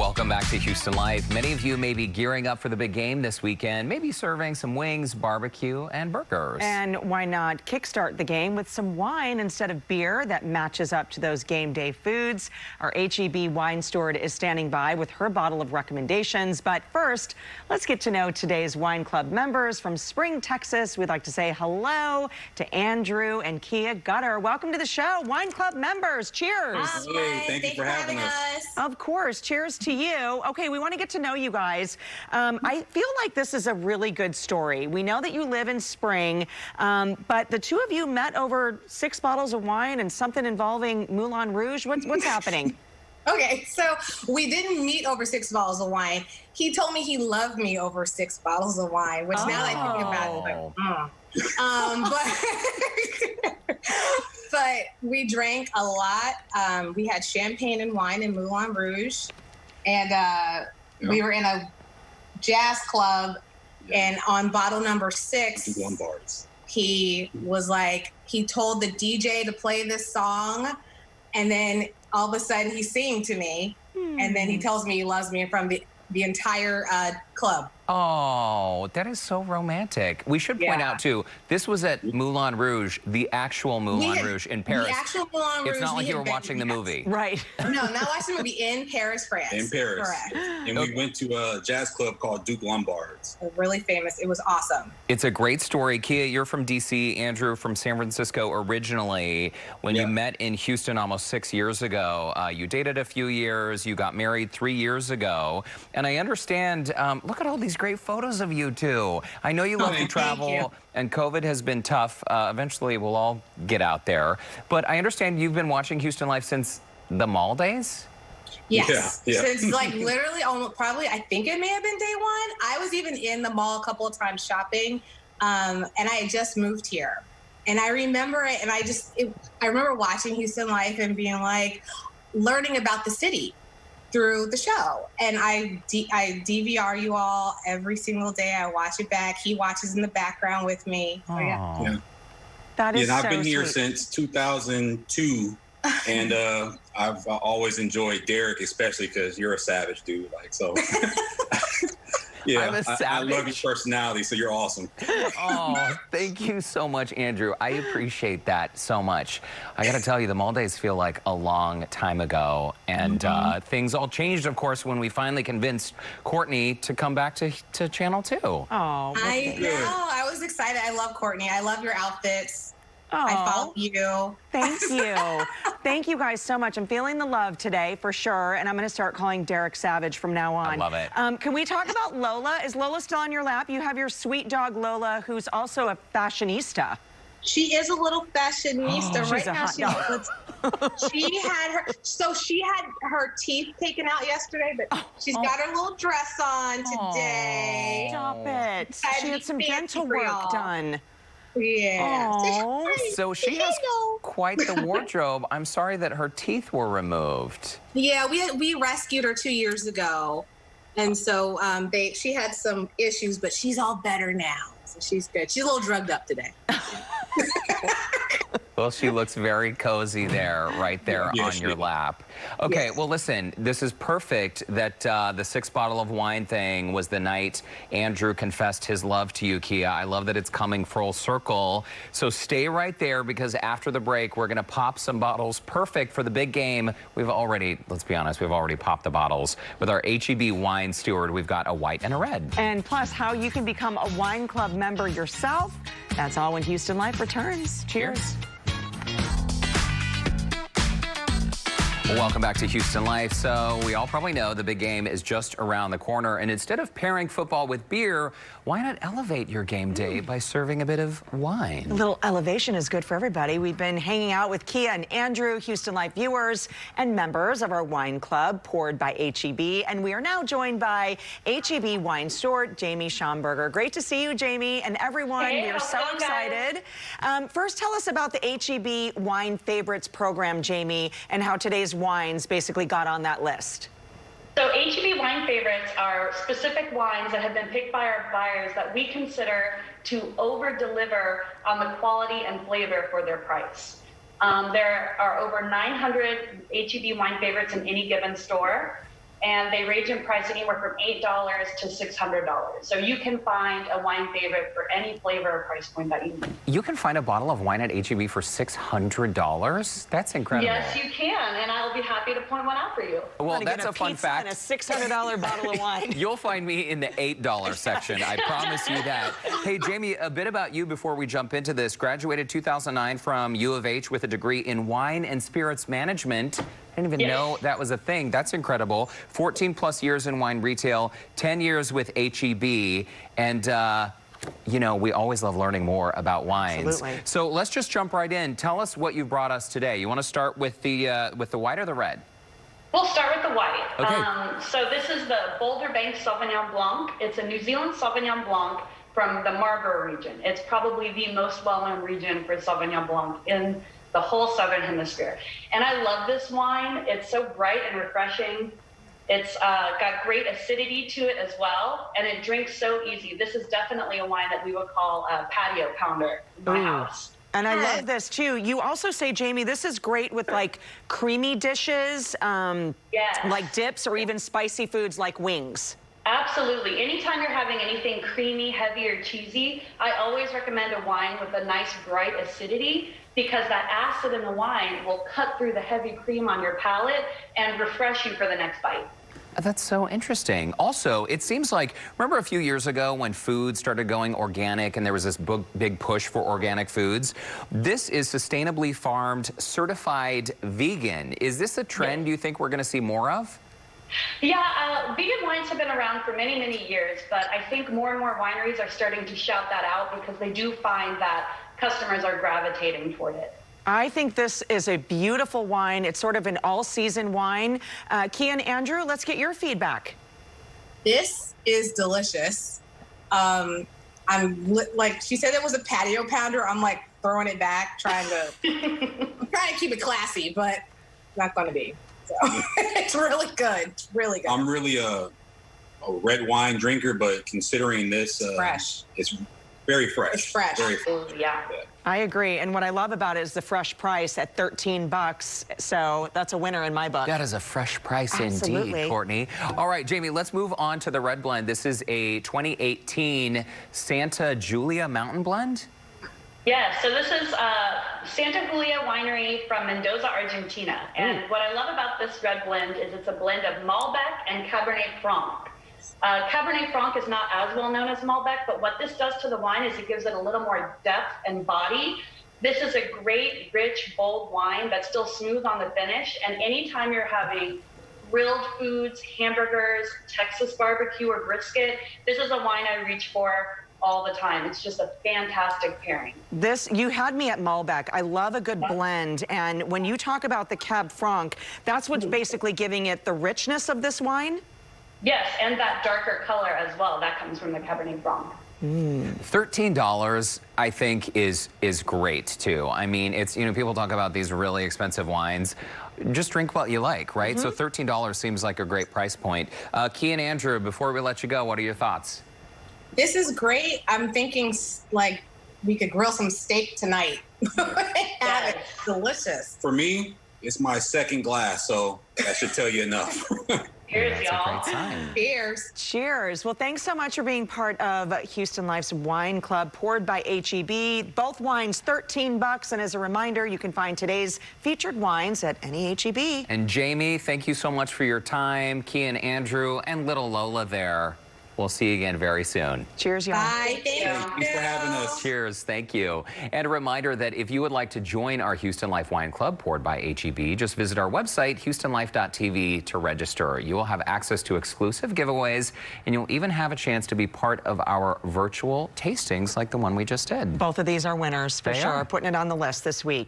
Welcome back to Houston Life. Many of you may be gearing up for the big game this weekend, maybe serving some wings, barbecue, and burgers. And why not kickstart the game with some wine instead of beer that matches up to those game day foods? Our HEB wine steward is standing by with her bottle of recommendations. But first, let's get to know today's wine club members. From Spring, Texas, we'd like to say hello to Andrew and Kia Gutter. Welcome to the show, wine club members. Cheers. Hey, thank you for having us. Of course. Cheers to you. Okay, we want to get to know you guys. I feel like this is a really good story. We know that you live in Spring, but the two of you met over 6 bottles of wine and something involving Moulin Rouge. What's happening? Okay, so we didn't meet over 6 bottles of wine. He told me he loved me over 6 bottles of wine, which now that I think about it, like, but we drank a lot. We had champagne and wine in Moulin Rouge, and we were in a jazz club, and on bottle number 6, he was like, he told the DJ to play this song, and then all of a sudden he sang to me, and then he tells me he loves me in front of the entire club. Oh, that is so romantic. We should point out, too, this was at Moulin Rouge, the actual Moulin Rouge in Paris. The actual Moulin Rouge. It's not like you were watching the movie. Right. No, not watching the movie, in Paris, France. In Paris. Correct. And we went to a jazz club called Duke Lombard's. Really famous. It was awesome. It's a great story. Kia, you're from D.C., Andrew from San Francisco originally. When you met in Houston almost 6 years ago, you dated a few years, you got married 3 years ago, and I understand, look at all these great photos of you two. I know you love to travel, and COVID has been tough. Eventually, we'll all get out there. But I understand you've been watching Houston Life since the mall days? Yes. Yeah. Since like literally almost probably, I think it may have been day one. I was even in the mall a couple of times shopping, and I had just moved here. And I remember it, and I remember watching Houston Life and being like, learning about the city through the show. And I DVR you all every single day. I watch it back. He watches in the background with me. So, Yeah. That is and I've so been here sweet. since 2002. And I've always enjoyed Derek, especially because you're a savage dude. Like, so. Yeah, I'm a savage. I love your personality, so you're awesome. Oh, thank you so much, Andrew. I appreciate that so much. I got to tell you, the mall days feel like a long time ago, and things all changed, of course, when we finally convinced Courtney to come back to Channel 2. Oh, I know. I was excited. I love Courtney. I love your outfits. I follow you. Thank you. Thank you guys so much. I'm feeling the love today for sure, and I'm going to start calling Derek Savage from now on. I love it. Can we talk about Lola? Is Lola still on your lap? You have your sweet dog Lola, who's also a fashionista. She is a little fashionista. She's right a now, hot dog. she had her teeth taken out yesterday, but she's got her little dress on today. Stop it. She had some dental work done. Yeah. So she has quite the wardrobe. I'm sorry that her teeth were removed. Yeah, we rescued her 2 years ago, and so she had some issues, but she's all better now. So she's good. She's a little drugged up today. Well, she looks very cozy there, right there on your lap. Okay, well, listen, this is perfect that the 6 bottle of wine thing was the night Andrew confessed his love to you, Kia. I love that it's coming full circle. So stay right there, because after the break, we're going to pop some bottles perfect for the big game. We've already, let's be honest, we've already popped the bottles. With our HEB wine steward, we've got a white and a red. And plus, how you can become a wine club member yourself. That's all when Houston Life returns. Cheers. Welcome back to Houston Life. So we all probably know the big game is just around the corner, and instead of pairing football with beer, why not elevate your game day by serving a bit of wine? A little elevation is good for everybody. We've been hanging out with Kia and Andrew, Houston Life viewers and members of our wine club, poured by HEB, and we are now joined by HEB wine steward Jamie Schomburger. Great to see you, Jamie, and everyone. Hey, we are so excited. First, tell us about the HEB Wine Favorites program, Jamie, and how today's wines basically got on that list. So HEB Wine Favorites are specific wines that have been picked by our buyers that we consider to over-deliver on the quality and flavor for their price. There are over 900 HEB Wine Favorites in any given store. and they range in price anywhere from $8 to $600. So you can find a wine favorite for any flavor or price point that you need. You can find a bottle of wine at H-E-B for $600? That's incredible. Yes, you can, and I'll be happy to point one out for you. Well, that's a fun fact. And a $600 bottle of wine. You'll find me in the $8 section. I promise you that. Hey, Jamie, a bit about you before we jump into this. Graduated 2009 from U of H with a degree in wine and spirits management. I didn't even know that was a thing. That's incredible. 14 plus years in wine retail, 10 years with H-E-B, and you know, we always love learning more about wines. Absolutely. So let's just jump right in. Tell us what you brought us today. You want to start with the white or the red? We'll start with the white. Okay. So this is the Boulder Bank Sauvignon Blanc. It's a New Zealand Sauvignon Blanc from the Marlborough region. It's probably the most well-known region for Sauvignon Blanc in the whole Southern Hemisphere. And I love this wine. It's so bright and refreshing. It's got great acidity to it as well, and it drinks so easy. This is definitely a wine that we would call a patio pounder in my house. And I love this too. You also say, Jamie, this is great with like creamy dishes, like dips, or even spicy foods like wings. Absolutely. Anytime you're having anything creamy, heavy, or cheesy, I always recommend a wine with a nice bright acidity, because that acid in the wine will cut through the heavy cream on your palate and refresh you for the next bite. That's so interesting. Also, it seems like, remember a few years ago when food started going organic and there was this big push for organic foods? This is sustainably farmed, certified vegan. Is this a trend you think we're going to see more of? Yeah, vegan wines have been around for many, many years, but I think more and more wineries are starting to shout that out because they do find that customers are gravitating toward it. I think this is a beautiful wine. It's sort of an all-season wine. Kia and Andrew, let's get your feedback. This is delicious. Like she said, it was a patio pounder. I'm like throwing it back, trying to keep it classy, but not going to be. So it's really good. It's really good. I'm really a red wine drinker, but considering this, fresh. It's very fresh. It's fresh. Very fresh. Yeah. I agree. And what I love about it is the fresh price at $13. So that's a winner in my book. That is a fresh price indeed, Courtney. All right, Jamie, let's move on to the red blend. This is a 2018 Santa Julia Mountain Blend. Yeah, so this is Santa Julia Winery from Mendoza, Argentina. And what I love about this red blend is it's a blend of Malbec and Cabernet Franc. Cabernet Franc is not as well known as Malbec, but what this does to the wine is it gives it a little more depth and body. This is a great, rich, bold wine that's still smooth on the finish. And anytime you're having grilled foods, hamburgers, Texas barbecue, or brisket, this is a wine I reach for all the time. It's just a fantastic pairing. You had me at Malbec. I love a good blend. And when you talk about the Cab Franc, that's what's basically giving it the richness of this wine? Yes, and that darker color as well. That comes from the Cabernet Franc. $13, I think, is great too. I mean, it's, you know, people talk about these really expensive wines. Just drink what you like, right? So $13 seems like a great price point. Key and Andrew, before we let you go, what are your thoughts? This is great. I'm thinking like we could grill some steak tonight. Have it. Delicious. For me, it's my second glass, so that should tell you enough. Cheers, That's y'all. a great sign. Cheers. Cheers. Well, thanks so much for being part of Houston Life's Wine Club, poured by H-E-B. Both wines, $13. And as a reminder, you can find today's featured wines at any H-E-B. And Jamie, thank you so much for your time. Key and Andrew, and little Lola there. We'll see you again very soon. Cheers, y'all. Bye. Thank you. Thanks for having us. Cheers. Thank you. And a reminder that if you would like to join our Houston Life Wine Club, poured by H-E-B, just visit our website, houstonlife.tv, to register. You will have access to exclusive giveaways, and you'll even have a chance to be part of our virtual tastings like the one we just did. Both of these are winners, for They sure. are. Putting it on the list this week.